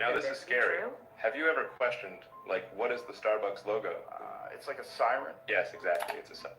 Now this is scary. Have you ever questioned, like, what is the Starbucks logo? It's like a siren. Yes, exactly. It's a siren.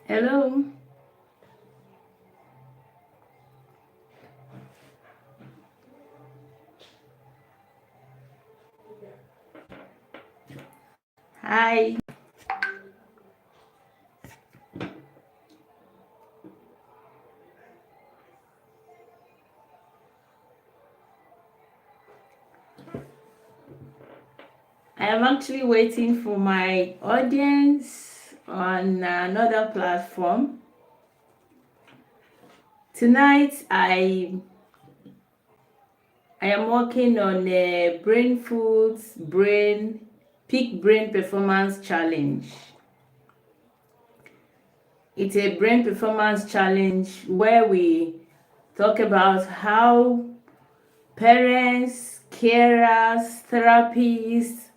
Hello. Hi. I am actually waiting for my audience on another platform. Tonight I am working on a Brainfoods Peak Brain Performance Challenge. It's a brain performance challenge where we talk about how parents, carers, therapists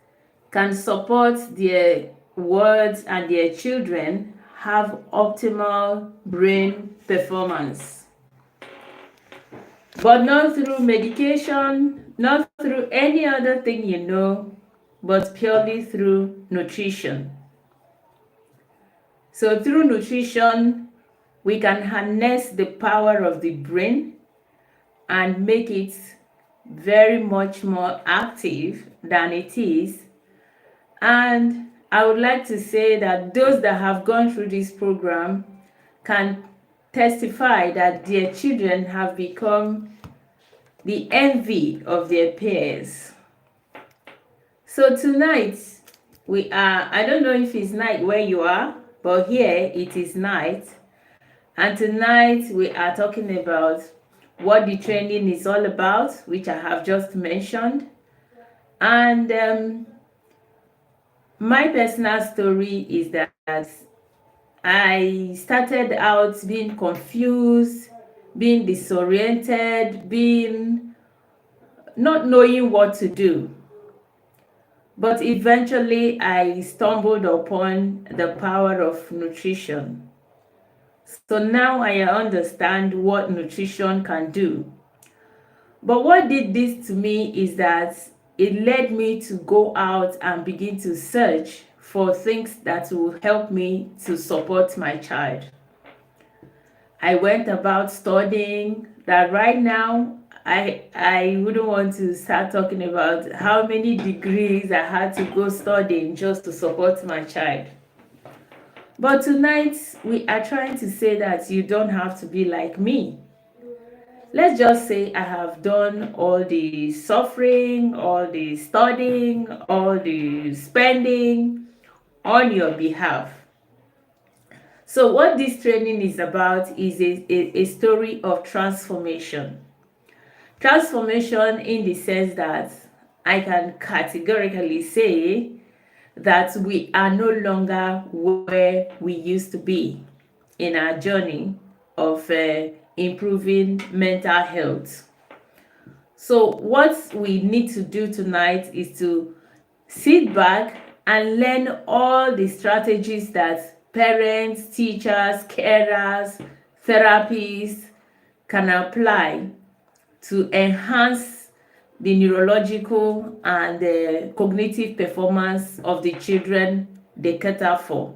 can support their words and their children have optimal brain performance. But not through medication, not through any other thing but purely through nutrition. So through nutrition, we can harness the power of the brain and make it very much more active than it is. And I would like to say that those that have gone through this program can testify that their children have become the envy of their peers. So tonight, I don't know if it's night where you are, but here it is night. And tonight we are talking about what the training is all about, which I have just mentioned. And my personal story is that I started out being confused, being disoriented, being not knowing what to do. But eventually I stumbled upon the power of nutrition. So now I understand what nutrition can do. But what did this to me is that it led me to go out and begin to search for things that will help me to support my child. I went about studying that. Right now I wouldn't want to start talking about how many degrees I had to go studying just to support my child. But tonight we are trying to say that you don't have to be like me. Let's just say I have done all the suffering, all the studying, all the spending on your behalf. So what this training is about is a story of transformation. Transformation in the sense that I can categorically say that we are no longer where we used to be in our journey of improving mental health. So what we need to do tonight is to sit back and learn all the strategies that parents, teachers, carers, therapists can apply to enhance the neurological and cognitive performance of the children they cater for.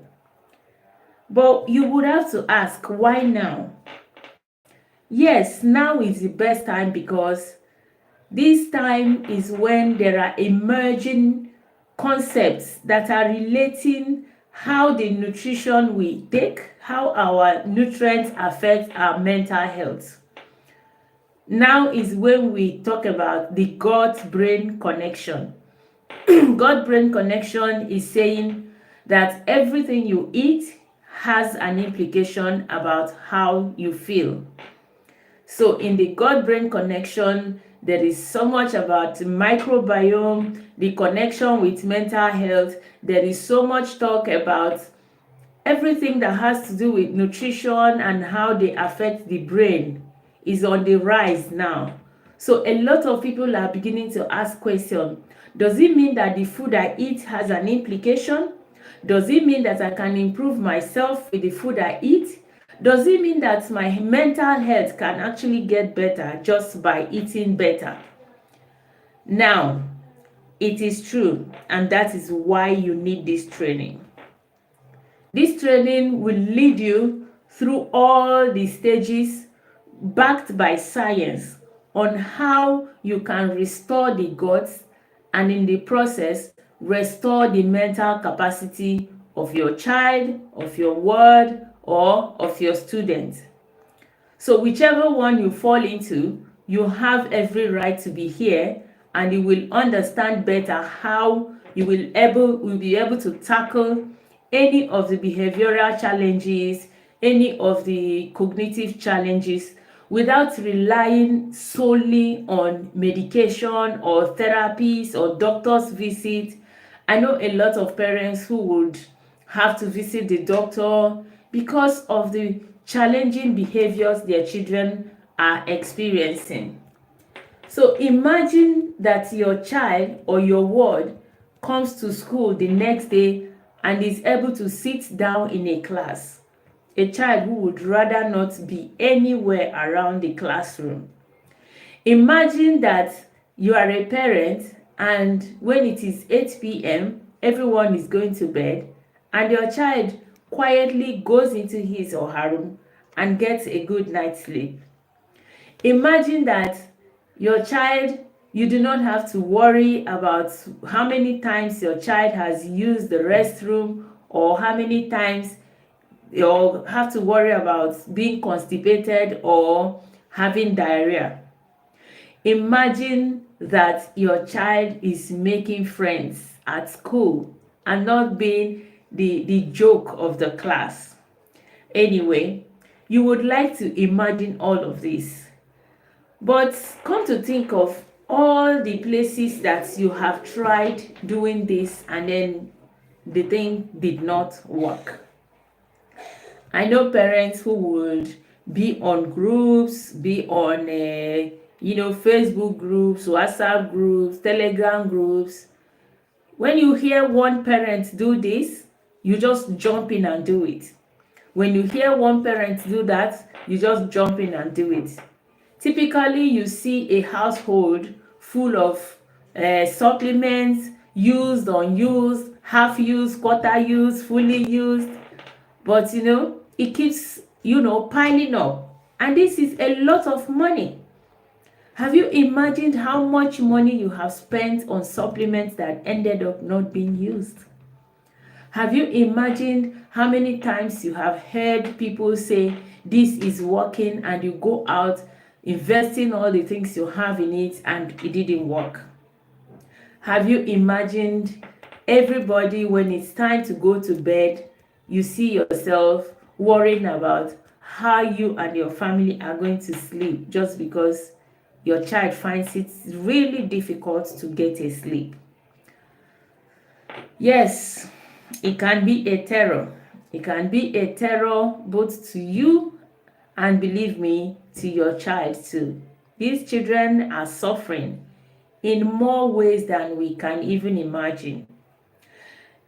But you would have to ask, why now? Yes, now is the best time because this time is when there are emerging concepts that are relating how the nutrition we take, how our nutrients affect our mental health. Now is when we talk about the gut-brain connection. Gut-brain connection is saying that everything you eat has an implication about how you feel. So in the gut-brain connection, There is so much about microbiome, the connection with mental health. There is so much talk about everything that has to do with nutrition and how they affect the brain is on the rise now. So a lot of people are beginning to ask questions. Does it mean that the food I eat has an implication? Does it mean that I can improve myself with the food I eat? Does it mean that my mental health can actually get better just by eating better? Now, it is true, and that is why you need this training. This training will lead you through all the stages backed by science on how you can restore the guts and in the process restore the mental capacity of your child, of your ward, or of your student. So whichever one you fall into, you have every right to be here, and you will understand better how you will be able to tackle any of the behavioral challenges, any of the cognitive challenges without relying solely on medication or therapies or doctor's visit. I know a lot of parents who would have to visit the doctor because of the challenging behaviors their children are experiencing. So imagine that your child or your ward comes to school the next day and is able to sit down in a class. A child who would rather not be anywhere around the classroom. Imagine that you are a parent and when it is 8 p.m., everyone is going to bed and your child quietly goes into his or her room and gets a good night's sleep. Imagine that your child, you do not have to worry about how many times your child has used the restroom or how many times you have to worry about being constipated or having diarrhea. Imagine that your child is making friends at school and not being the joke of the class. Anyway, you would like to imagine all of this. But come to think of all the places that you have tried doing this and then the thing did not work. I know parents who would be on groups, be on Facebook groups, WhatsApp groups, Telegram groups. When you hear one parent do this, you just jump in and do it. When you hear one parent do that, you just jump in and do it. Typically, you see a household full of supplements, used, unused, half used, quarter used, fully used. But it keeps piling up, and this is a lot of money. Have you imagined how much money you have spent on supplements that ended up not being used? Have you imagined how many times you have heard people say this is working and you go out investing all the things you have in it and it didn't work? Have you imagined everybody when it's time to go to bed, you see yourself worrying about how you and your family are going to sleep just because your child finds it really difficult to get a sleep? Yes, it can be a terror. It can be a terror both to you and, believe me, to your child too. These children are suffering in more ways than we can even imagine.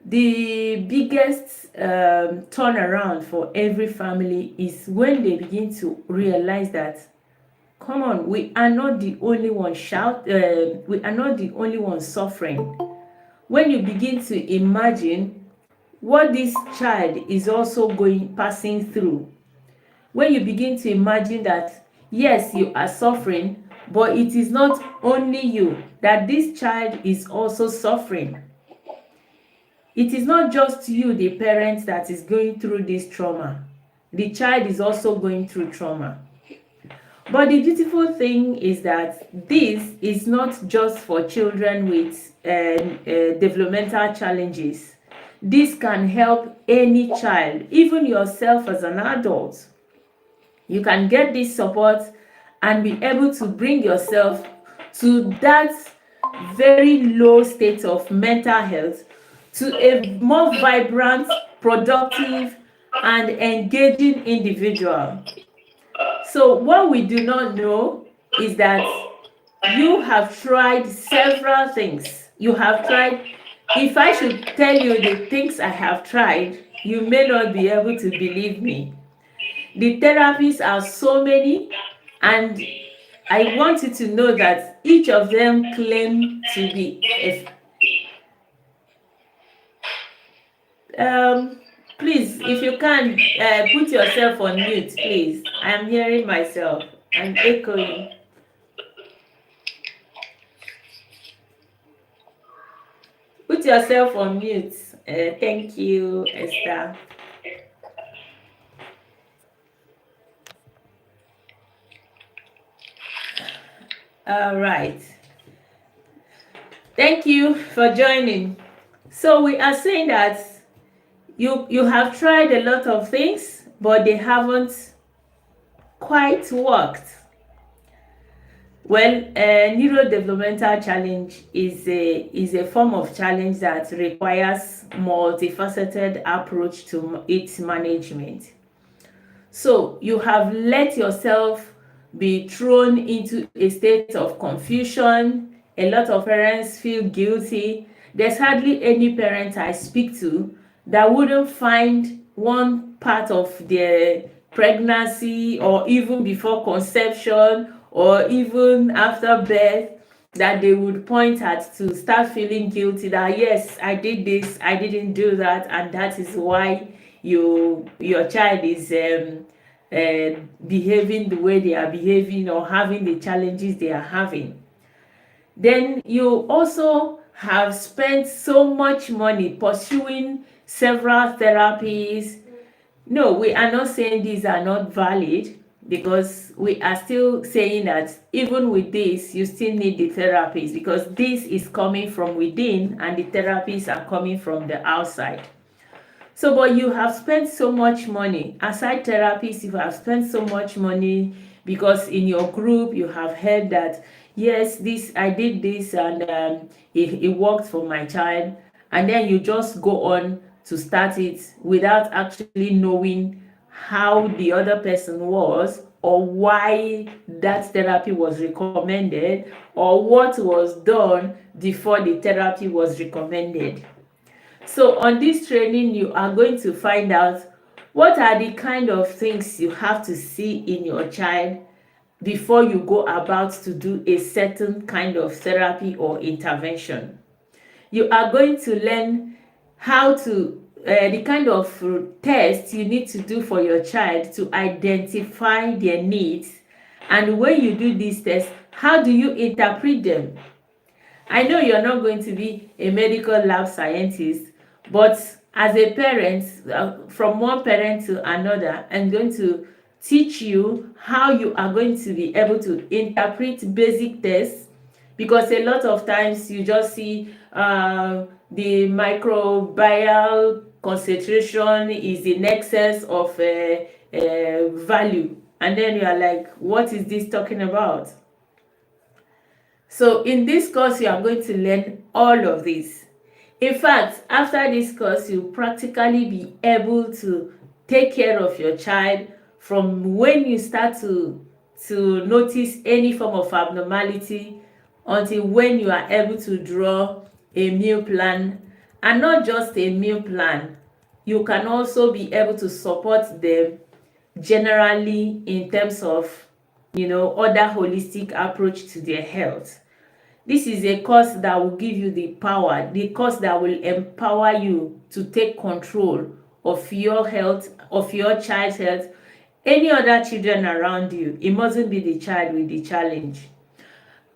The biggest turnaround for every family is when they begin to realize that, come on, we are not the only ones we are not the only ones suffering. When you begin to imagine what this child is also passing through, when you begin to imagine that yes, you are suffering, but it is not only you, that this child is also suffering. It is not just you, the parent, that is going through this trauma. The child is also going through trauma. But the beautiful thing is that this is not just for children with developmental challenges. This can help any child, even yourself as an adult. You can get this support and be able to bring yourself to that very low state of mental health to a more vibrant, productive, and engaging individual. So what we do not know is that you have tried several things. You have tried, if I should tell you the things I have tried, you may not be able to believe me. The therapies are so many, and I want you to know that each of them claim to be please, if you can, put yourself on mute, please. I am hearing myself. I'm echoing. Put yourself on mute. Thank you, Esther. All right. Thank you for joining. So we are saying that you have tried a lot of things, but they haven't quite worked. Well, neurodevelopmental challenge is a form of challenge that requires multifaceted approach to its management. So you have let yourself be thrown into a state of confusion. A lot of parents feel guilty. There's hardly any parent I speak to that wouldn't find one part of their pregnancy or even before conception or even after birth that they would point at to start feeling guilty that yes, I did this, I didn't do that, and that is why your child is behaving the way they are behaving or having the challenges they are having. Then you also have spent so much money pursuing several therapies. No, we are not saying these are not valid, because we are still saying that even with this, you still need the therapies, because this is coming from within and the therapies are coming from the outside. So, but you have spent so much money. Aside therapies, you have spent so much money because in your group you have heard that, yes, this I did this and it worked for my child. And then you just go on to start it without actually knowing how the other person was, or why that therapy was recommended, or what was done before the therapy was recommended. So on this training, you are going to find out what are the kind of things you have to see in your child before you go about to do a certain kind of therapy or intervention. You are going to learn how to the kind of tests you need to do for your child to identify their needs, and when you do these tests, how do you interpret them? I know you're not going to be a medical lab scientist, but as a parent, from one parent to another, I'm going to teach you how you are going to be able to interpret basic tests, because a lot of times you just see the microbial concentration is in excess of value, and then you are like, what is this talking about? So in this course, you are going to learn all of this. In fact, after this course, you'll practically be able to take care of your child from when you start to notice any form of abnormality until when you are able to draw a meal plan. And not just a meal plan, you can also be able to support them generally in terms of, other holistic approach to their health. This is a course that will give you the power, the course that will empower you to take control of your health, of your child's health, any other children around you. It mustn't be the child with the challenge.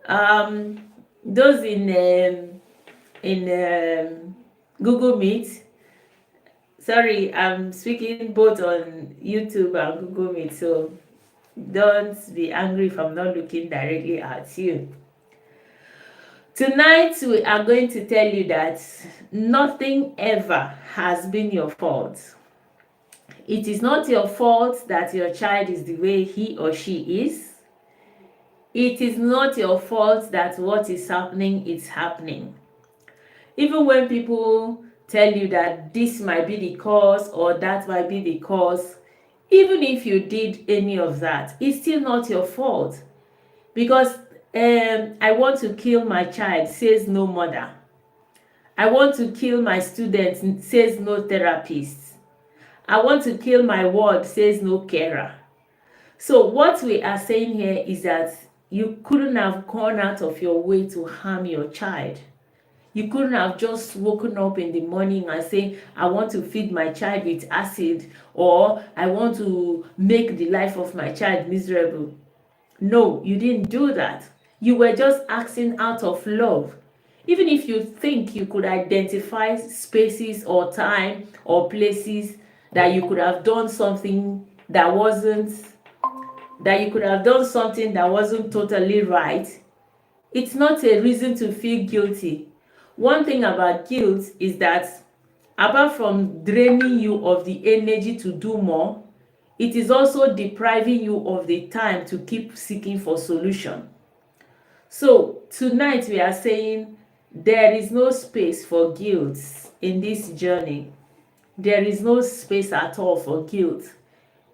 Those in Google Meet, sorry, I'm speaking both on YouTube and Google Meet, so don't be angry if I'm not looking directly at you. Tonight, we are going to tell you that nothing ever has been your fault. It is not your fault that your child is the way he or she is. It is not your fault that what is happening is happening. Even when people tell you that this might be the cause or that might be the cause, even if you did any of that, it's still not your fault. Because I want to kill my child, says no mother. I want to kill my student, says no therapist. I want to kill my ward, says no carer. So what we are saying here is that you couldn't have gone out of your way to harm your child. You couldn't have just woken up in the morning and say, I want to feed my child with acid, or I want to make the life of my child miserable. No, you didn't do that. You were just acting out of love. Even if you think you could identify spaces or time or places that you could have done something that wasn't totally right, it's not a reason to feel guilty. One thing about guilt is that apart from draining you of the energy to do more, it is also depriving you of the time to keep seeking for solution. So tonight we are saying there is no space for guilt in this journey. There is no space at all for guilt.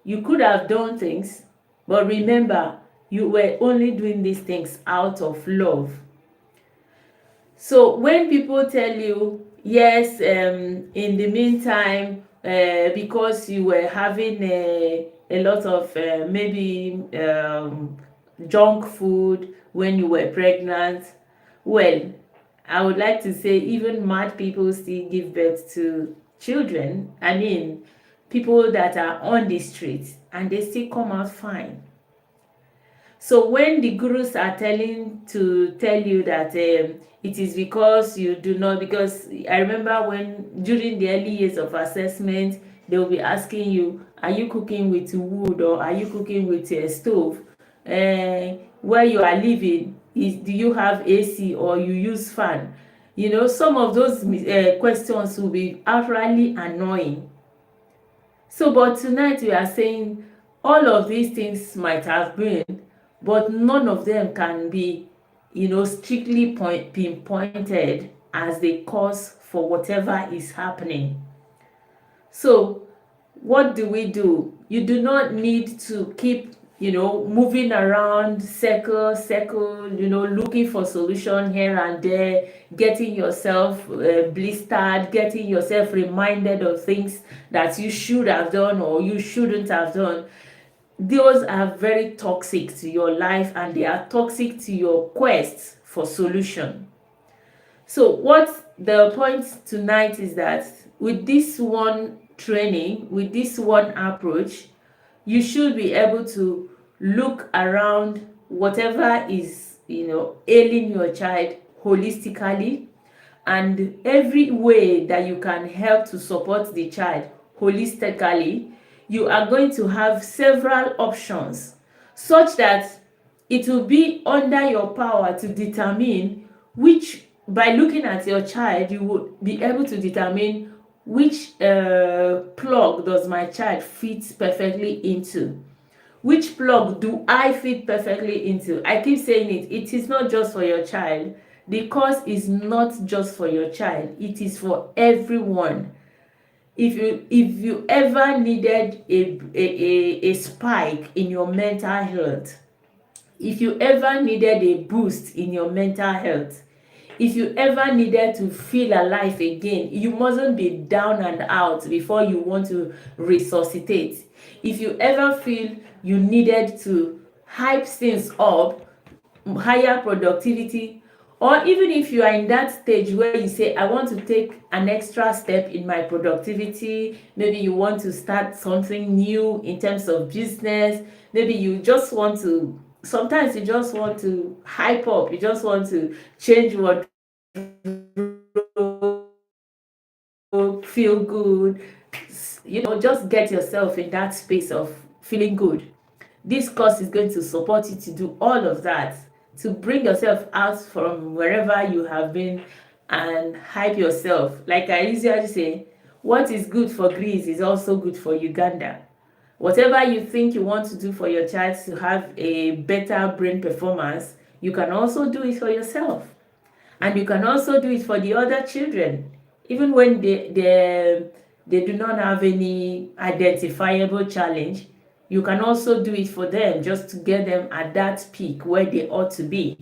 You could have done things, but remember, you were only doing these things out of love. So when people tell you, yes, in the meantime, because you were having a lot of maybe junk food when you were pregnant, well, I would like to say even mad people still give birth to children. I mean, people that are on the streets and they still come out fine. So when the gurus are tell you that it is because you do not, because I remember when during the early years of assessment, they will be asking you, are you cooking with wood or are you cooking with a stove? Where you are living, do you have AC or you use fan? You know, some of those questions will be outrightly annoying. So, but tonight we are saying all of these things might have been, but none of them can be, strictly pinpointed as the cause for whatever is happening. So, what do we do? You do not need to keep, moving around, circle, looking for solution here and there, getting yourself blistered, getting yourself reminded of things that you should have done or you shouldn't have done. Those are very toxic to your life and they are toxic to your quest for solution. So what the point tonight is that with this one training, with this one approach, you should be able to look around whatever is, ailing your child holistically, and every way that you can help to support the child holistically. You are going to have several options such that it will be under your power to determine which, by looking at your child, you would be able to determine which plug does my child fit perfectly into. Which plug do I fit perfectly into? I keep saying it is not just for your child. The course is not just for your child, it is for everyone. If you ever needed a spike in your mental health, if you ever needed a boost in your mental health, if you ever needed to feel alive again, you mustn't be down and out before you want to resuscitate. If you ever feel you needed to hype things up, higher productivity, or even if you are in that stage where you say, I want to take an extra step in my productivity, maybe you want to start something new in terms of business, maybe you just want to, sometimes you just want to hype up, you just want to change wardrobe, feel good, just get yourself in that space of feeling good. This course is going to support you to do all of that, to bring yourself out from wherever you have been and hype yourself. Like I usually say, what is good for Greece is also good for Uganda. Whatever you think you want to do for your child to have a better brain performance, you can also do it for yourself. And you can also do it for the other children, even when they do not have any identifiable challenge. You can also do it for them, just to get them at that peak where they ought to be.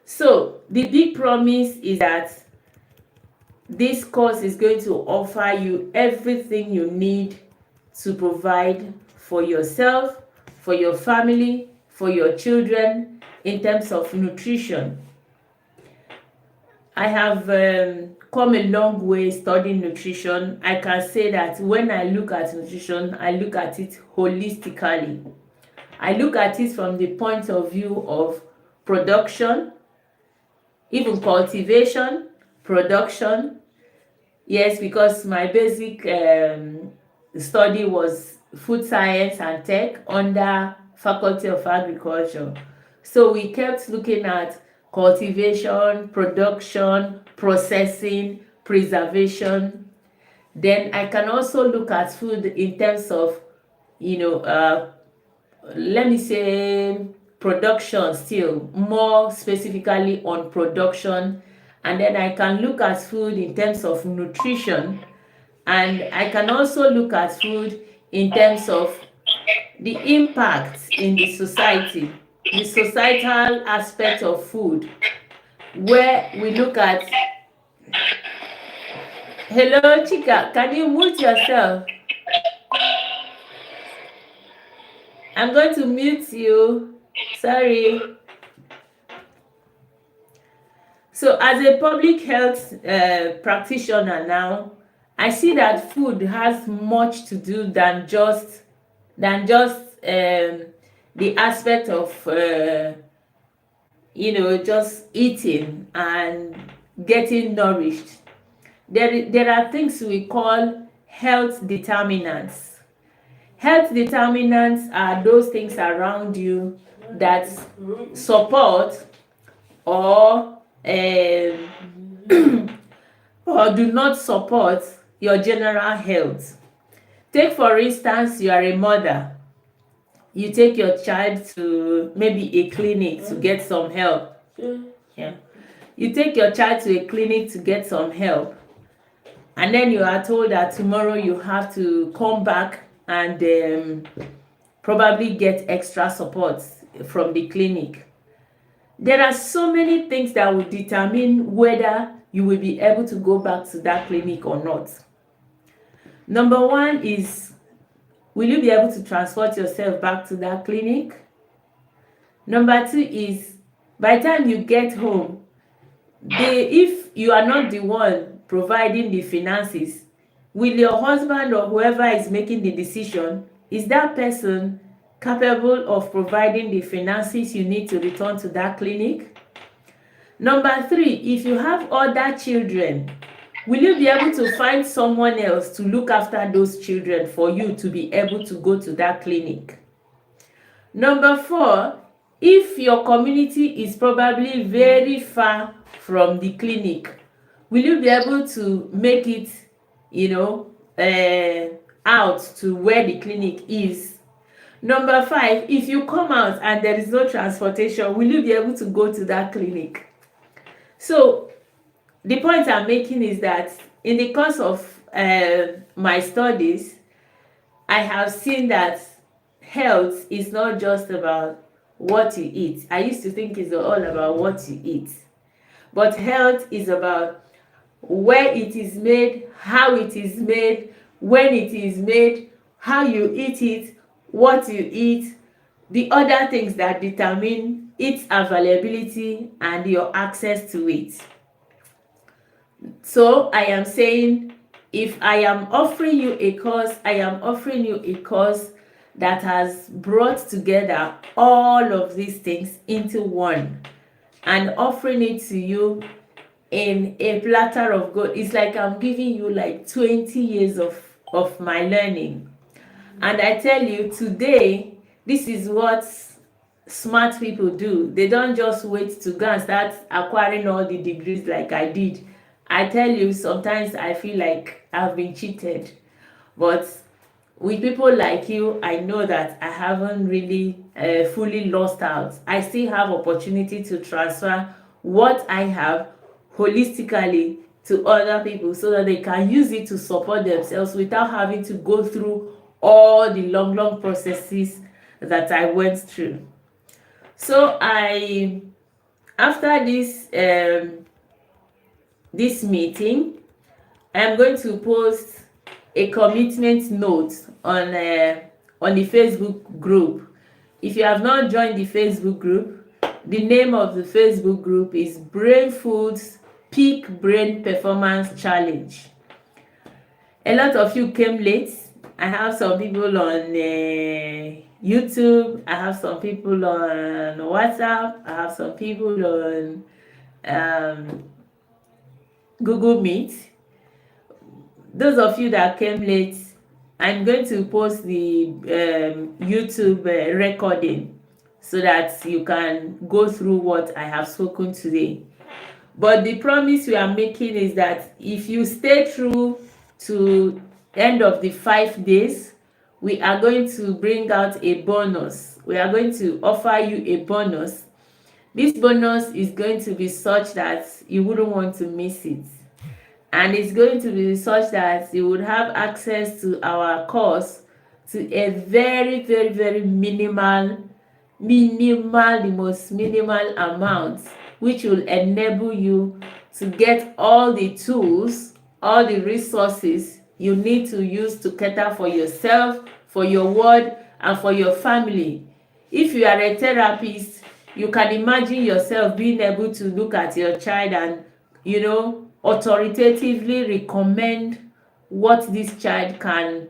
So the big promise is that this course is going to offer you everything you need to provide for yourself, for your family, for your children in terms of nutrition. I have come a long way studying nutrition. I can say that when I look at nutrition, I look at it holistically. I look at it from the point of view of production, even cultivation, production. Yes, because my basic study was food science and tech under Faculty of Agriculture. So we kept looking at cultivation, production, processing, preservation. Then I can also look at food in terms of, let me say, production, still more specifically on production. And then I can look at food in terms of nutrition, and I can also look at food in terms of the impact in the society, the societal aspect of food, where we look at. Hello, Chika, can you mute yourself? I'm going to mute you. Sorry. So as a public health practitioner now, I see that food has much to do than just the aspect of just eating and getting nourished. There are things we call health determinants. Health determinants are those things around you that support or or do not support your general health. Take for instance, you are a mother. You take your child to maybe a clinic to get some help. Yeah. You take your child to a clinic to get some help, and then you are told that tomorrow you have to come back and probably get extra support from the clinic. There are so many things that will determine whether you will be able to go back to that clinic or not. Number one is, will you be able to transport yourself back to that clinic? Number two is, by the time you get home, if you are not the one providing the finances, will your husband or whoever is making the decision, is that person capable of providing the finances you need to return to that clinic? Number three, if you have other children, will you be able to find someone else to look after those children for you to be able to go to that clinic? Number four, if your community is probably very far from the clinic, will you be able to make it, out to where the clinic is? Number five, if you come out and there is no transportation, will you be able to go to that clinic? So the point I'm making is that in the course of my studies, I have seen that health is not just about what you eat. I used to think it's all about what you eat. But health is about where it is made, how it is made, when it is made, how you eat it, what you eat, the other things that determine its availability and your access to it. So I am saying, if I am offering you a course, I am offering you a course that has brought together all of these things into one, and offering it to you in a platter of gold. It's like I'm giving you like 20 years of my learning. And I tell you, today, this is what smart people do. They don't just wait to go and start acquiring all the degrees like I did. I tell you, sometimes I feel like I've been cheated. But with people like you, I know that I haven't really fully lost out. I still have opportunity to transfer what I have holistically to other people so that they can use it to support themselves without having to go through all the long processes that I went through. So I, after this meeting, I'm going to post a commitment note on the Facebook group. If you have not joined the Facebook group, the name of the Facebook group is Brainfoods Peak Brain Performance Challenge. A lot of you came late. I have some people on YouTube. I have some people on WhatsApp. I have some people on um, Google Meet. Those of you that came late, I'm going to post the YouTube recording so that you can go through what I have spoken today. But the promise we are making is that if you stay true to end of the 5 days, we are going to bring out a bonus. We are going to offer you a bonus. This bonus is going to be such that you wouldn't want to miss it. And it's going to be such that you would have access to our course to a very minimal, the most minimal amount, which will enable you to get all the tools, all the resources you need to use to cater for yourself, for your ward, and for your family. If you are a therapist, you can imagine yourself being able to look at your child and, authoritatively recommend what this child can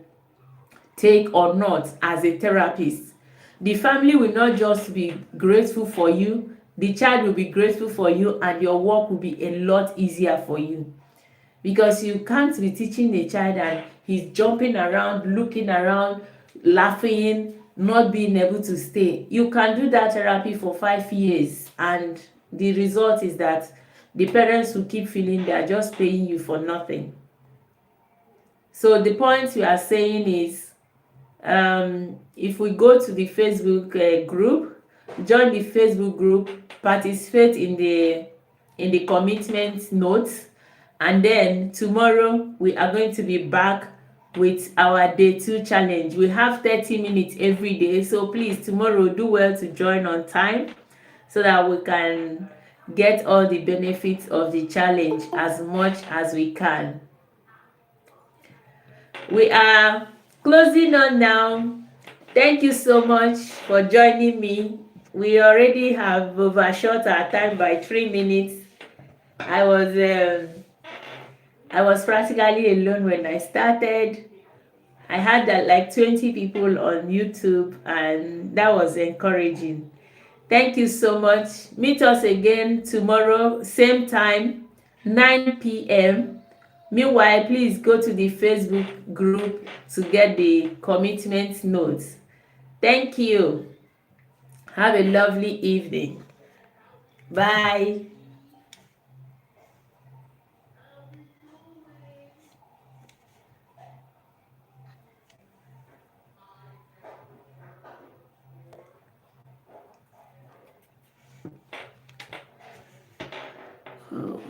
take or not as a therapist. The family will not just be grateful for you, the child will be grateful for you, and your work will be a lot easier for you. Because you can't be teaching a child and he's jumping around, looking around, laughing, not being able to stay. You can do that therapy for 5 years, and the result is that the parents will keep feeling they are just paying you for nothing. So the point we are saying is, if we go to the Facebook group, join the Facebook group, participate in the commitment notes, and then tomorrow we are going to be back with our day 2 challenge. We have 30 minutes every day, so please tomorrow do well to join on time so that we can get all the benefits of the challenge as much as we can. We are closing on now. Thank you so much for joining me. We already have overshot our time by 3 minutes. I was practically alone when I started. I had like 20 people on YouTube, and that was encouraging. Thank you so much. Meet us again tomorrow, same time, 9 p.m. Meanwhile, please go to the Facebook group to get the commitment notes. Thank you. Have a lovely evening. Bye. Oh.